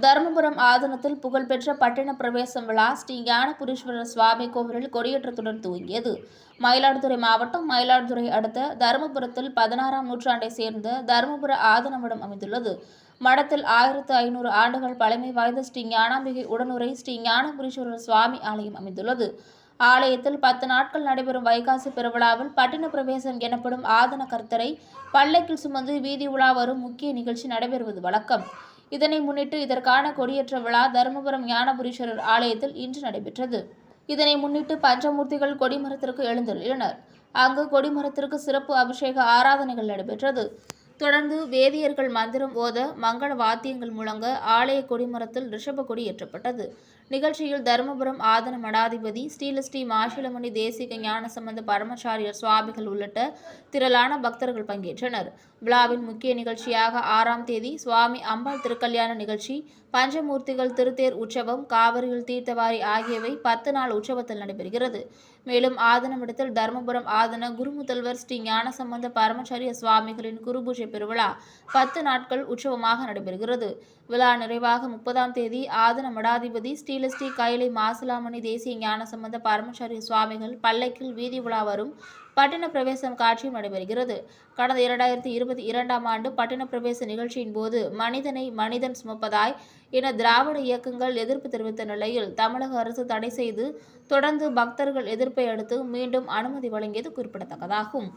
தருமபுரம் ஆதீனத்தில் புகழ்பெற்ற பட்டின பிரவேசம் விழா ஸ்ரீ ஞானபுரீஸ்வரர் சுவாமி கோவிலில் கொடியேற்றத்துடன் துவங்கியது. மயிலாடுதுறை மாவட்டம் மயிலாடுதுறை அடுத்த தருமபுரத்தில் 16ஆம் நூற்றாண்டை சேர்ந்த தருமபுர ஆதீன மடம் அமைந்துள்ளது. மடத்தில் 1500 ஆண்டுகள் பழமை வாய்ந்த ஸ்ரீ ஞானாம்பிகை உடனுரை ஸ்ரீ ஞானபுரீஸ்வரர் சுவாமி ஆலயம் அமைந்துள்ளது. ஆலயத்தில் 10 நாட்கள் நடைபெறும் வைகாசி பெருவிழாவில் பட்டின பிரவேசம் எனப்படும் ஆதீன கர்த்தரை பல்லக்கில் சுமந்து வீதி உலா வரும் முக்கிய நிகழ்ச்சி நடைபெறுவது வழக்கம். இதனை முன்னிட்டு இதற்கான கொடியேற்ற விழா தருமபுரம் ஞானபுரீஸ்வரர் ஆலயத்தில் இன்று நடைபெற்றது. இதனை முன்னிட்டு பஞ்சமூர்த்திகள் கொடிமரத்திற்கு எழுந்தருளினர். அங்கு கொடிமரத்திற்கு சிறப்பு அபிஷேக ஆராதனைகள் நடைபெற்றது. தொடர்ந்து வேதியர்கள் மந்திரம் ஓத மங்கள வாத்தியங்கள் முழங்க ஆலய கொடிமரத்தில் ரிஷப கொடி ஏற்றப்பட்டது. நிகழ்ச்சியில் தருமபுரம் ஆதீன மடாதிபதி ஸ்ரீலஸ்ரீ மாசிலமணி தேசிக ஞானசம்பந்த பரமச்சாரியர் சுவாமிகள் உள்ளிட்ட திரளான பக்தர்கள் பங்கேற்றனர். விழாவின் முக்கிய நிகழ்ச்சியாக 6ஆம் தேதி சுவாமி அம்பாள் திருக்கல்யாண நிகழ்ச்சி, பஞ்சமூர்த்திகள் திருத்தேர் உற்சவம், காவிரியில் தீர்த்தவாரி ஆகியவை 10 நாள் உற்சவத்தில் நடைபெறுகிறது. மேலும் ஆதீன மடத்தில் தருமபுரம் ஆதீன குருமுதல்வர் ஸ்ரீ ஞானசம்பந்த பரமச்சாரிய சுவாமிகளின் குருபூஜை பெருவிழா 10 நாட்கள் உற்சவமாக நடைபெறுகிறது. விழா நிறைவாக 30ஆம் தேதி ஆதீன மடாதிபதி ஸ்ரீலஸ்ரீ கைலை மாசிலாமணி தேசிய ஞானசம்பந்த பரமச்சாரிய சுவாமிகள் பல்லக்கில் வீதி உலா வரும் பட்டின பிரவேசம் காட்சியும் நடைபெறுகிறது. கடந்த 2022ஆம் ஆண்டு பட்டின பிரவேச நிகழ்ச்சியின் போது மனிதனை மனிதன் சுமப்பதாய் என திராவிட இயக்கங்கள் எதிர்ப்பு தெரிவித்த நிலையில் தமிழக அரசு தடை செய்து தொடர்ந்து பக்தர்கள் எதிர்ப்பை அடுத்து மீண்டும் அனுமதி வழங்கியது குறிப்பிடத்தக்கதாகும்.